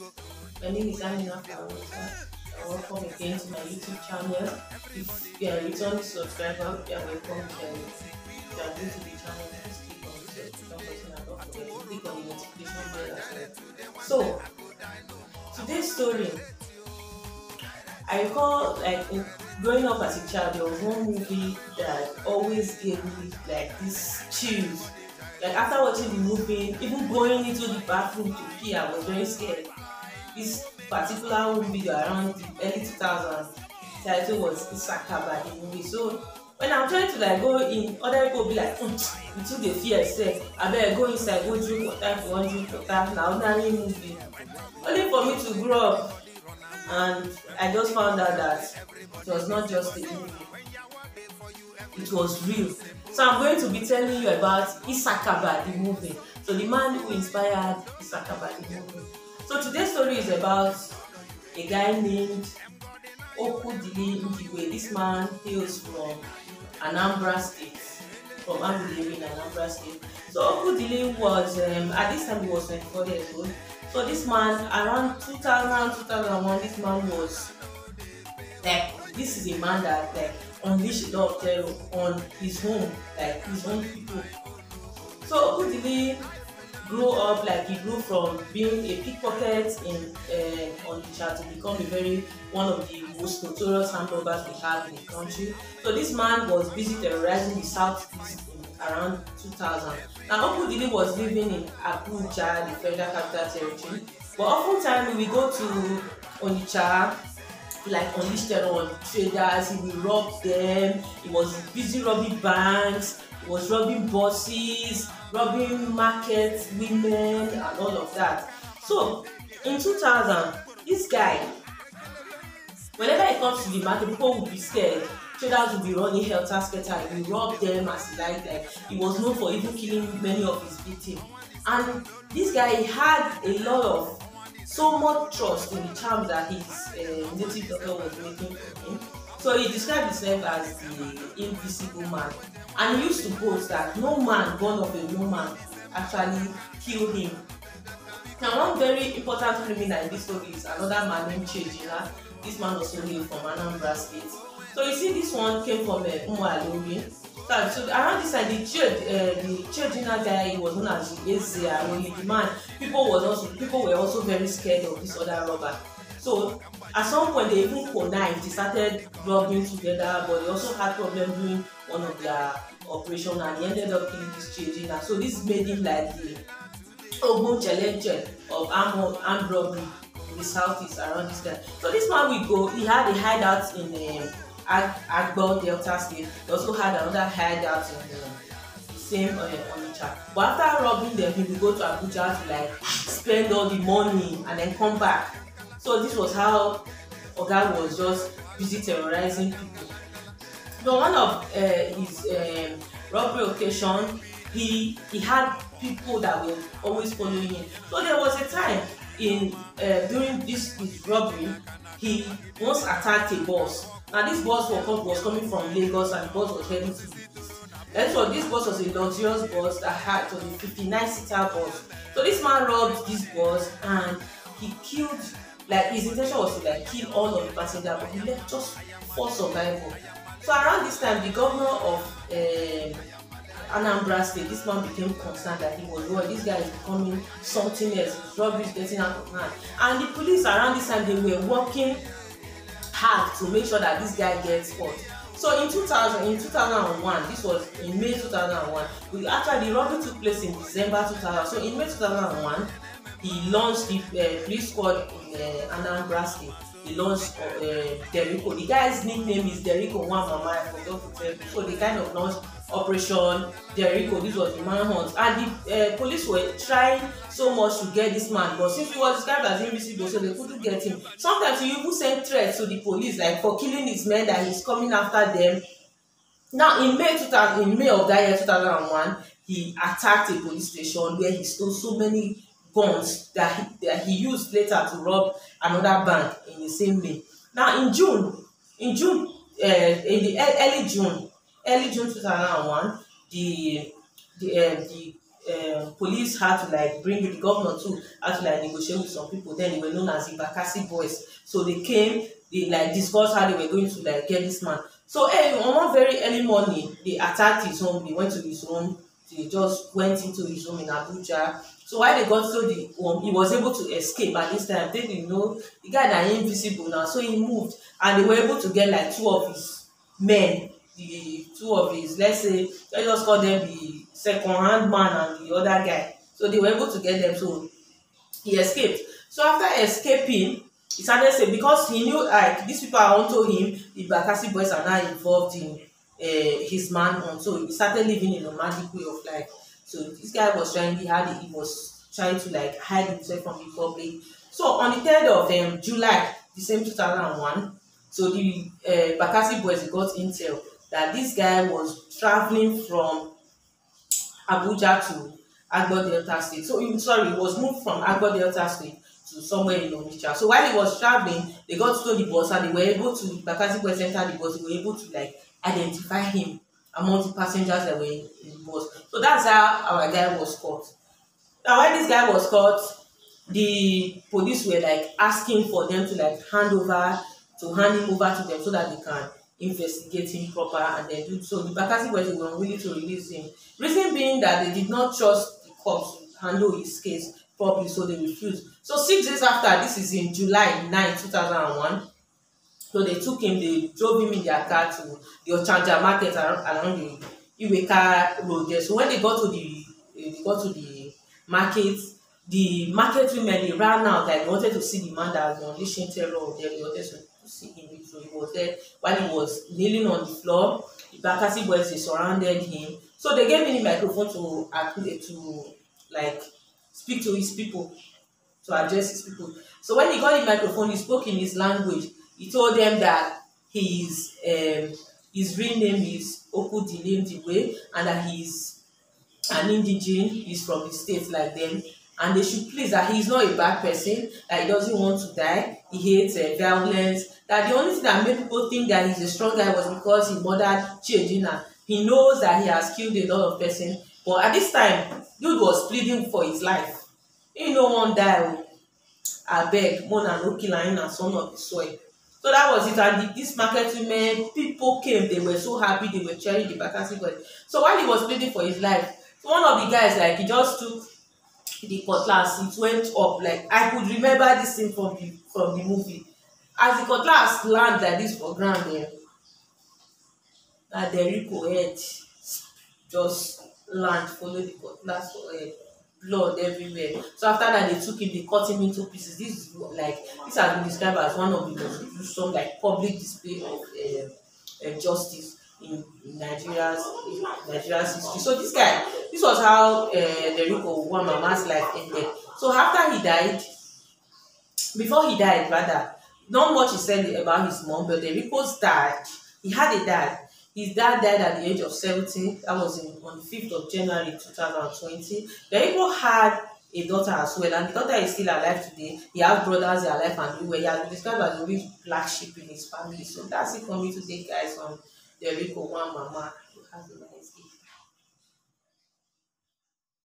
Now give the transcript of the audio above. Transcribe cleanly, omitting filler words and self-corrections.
My name is Amina Farosa. Welcome again to my YouTube channel. If you are a returning subscriber, you are welcome. If you are new to the channel, please click on the subscription button and don't forget to click on the notification bell as well. So, today's story, I recall growing up as a child, there was one movie that always gave me like this chills. Like after watching the movie, even going into the bathroom to pee, I was very scared. This particular movie around the early 2000s, the title was ISSAKABA, the movie. So when I'm trying to go in, other people be like, you took the fear, say, I better go inside, go drink water if you want drink water. Now, ordinary movie. Only for me to grow up, and I just found out that it was not just a movie, it was real. So I'm going to be telling you about ISSAKABA, the movie. So the man who inspired ISSAKABA, the movie. So today's story is about a guy named Okudili. This man hails from Anambra State, from Agudere in Anambra State. So Okudili was, at this time he was 24 years old. So this man, around 2001, this man was this is a man that unleashed a lot of terror on his home, his own people. So Okudili grew up, he grew from being a pickpocket in Onitsha to become one of the most notorious armed robbers we have in the country. So this man was busy terrorizing the southeast in around 2000. Now Okudili was living in Abuja, the Federal Capital Territory. But oftentimes we go to Onitsha, unleash terror on traders. He will rob them. He was busy robbing banks. He was robbing buses, robbing market women, and all of that. So in 2000, this guy, whenever he comes to the market, people will be scared. Traders will be running helter-skelter. He will rob them as he liked. He was known for even killing many of his victims. And this guy had a lot of so much trust in the charms that his native doctor was making for him. So he described himself as the invisible man. And he used to boast that no man born of a woman actually killed him. Now, one very important criminal in this story is another man named Chejina. This man also hailed from Anambra State. So you see, this one came from Umualori. So around this time, the Chejina guy, he was known as the Ezea, the man. People were also very scared of this other robber. So at some point they even connived. They started robbing together, but they also had problem doing one of their operations, and he ended up killing this Chejina. So this made him like the Ogun challenge of armed robbery in the southeast around this time. So this man he had a hideout in Agbo Delta State. He also had another hideout in the same Onitsha. But after robbing them, he would go to Abuja to spend all the money and then come back. So this was how Oga was just busy terrorizing people. So one of his robbery occasion, he had people that were always following him. So there was a time during his robbery, he once attacked a bus. Now this bus was coming from Lagos, and the bus was heading to the east. And so this bus was a luxurious bus that was a 59-seater bus. So this man robbed this bus and he killed. His intention was to kill all of the passengers, but he left just 4 survivors. So around this time, the governor of Anambra State, this man became concerned that this guy is becoming something else. His robbery is getting out of hand. And the police around this time, they were working hard to make sure that this guy gets caught. So in 2001, this was in May 2001. The robbery took place in December 2000. So in May 2001, he launched the police squad in Anambra State. He launched Derico. The guy's nickname is Derico Nwamama. I forgot to tell you. So they kind of launched Operation Derico. This was the manhunt, and the police were trying so much to get this man, but since he was described as invisible, so they couldn't get him. Sometimes he even sent threats to the police, for killing his men, that he's coming after them. Now in May of that year 2001, he attacked a police station where he stole so many guns that he used later to rob another bank in the same May. Now in the early June 2001, the police had to like bring the governor too had to like negotiate with some people. Then they were known as the Bakassi boys. So they came, they like discussed how they were going to like get this man. So on one very early morning, they attacked his home. They went to his home. They just went into his home in Abuja. So while they got to the home, he was able to escape at this time. They didn't know the guy that invisible now. So he moved, and they were able to get like two of his men, the two of his, let's just call them the second hand man and the other guy. So they were able to get them. So he escaped. So after escaping, he started saying, because he knew like these people are onto him, the Bakassi boys are now involved in his manhunt. So he started living in a nomadic way of life. So this guy was trying, he was trying to like hide himself from the public. So on the 3rd of July, the same 2001, so the Bakassi boys got intel that this guy was traveling from Abuja to Agbo Delta State. So he was moved from Agbo Delta State to somewhere in Onitsha. So while he was traveling, they got to the bus and they were able to, Bakassi boys entered the bus, they were able to like identify him among the passengers that were in the bus. So that's how our guy was caught. Now when this guy was caught, the police were like asking for them to like hand him over to them so that they can investigate him proper and then do so. The Bakassi boys were unwilling to release him. Reason being that they did not trust the cops to handle his case properly, so they refused. So 6 days after, this is in July 9, 2001. So they took him, they drove him in their car to the Ochanja market along the Iweka road there. So when they got to the market, the market women, they ran out, like they wanted to see the man that was unleashing terror on them. They wanted to see him. So he was there while he was kneeling on the floor. The Bakassi boys, they surrounded him. So they gave him the microphone to like speak to his people, to address his people. So when he got the microphone, he spoke in his language. He told them that his real name is Oku Dilim Diwe, and that he's an indigene, he's from the state like them, and they should please, that he's not a bad person, that he doesn't want to die, he hates violence, that the only thing that made people think that he's a strong guy was because he murdered Chiejina. He knows that he has killed a lot of persons, but at this time, dude was pleading for his life. He no one die, abeg, Mona no kill am na son of the soil. So that was it. And this market women, people came, they were so happy, they were cheering the Bakassi boy. So while he was pleading for his life, one of the guys, like, he just took the cutlass, it went up. Like, I could remember this scene from the movie. As the cutlass landed like this for ground there, that Derico head just land, follow the cutlass for head. Blood everywhere. So after that, they took him, they cut him into pieces. This has been described as one of the most gruesome, like, public display of justice in Nigeria's history. So this was how Derico Nwamama's life ended. So after he died, before he died rather, not much is said about his mom, but Derico's dad, he had a dad. His dad died at the age of 70. That was on the 5th of January 2020. Derico had a daughter as well, and the daughter is still alive today. He has brothers, they are alive and everywhere. He has been described as a real black sheep in his family. So that's it for me today, guys, on Derico Nwamama. Have a nice day.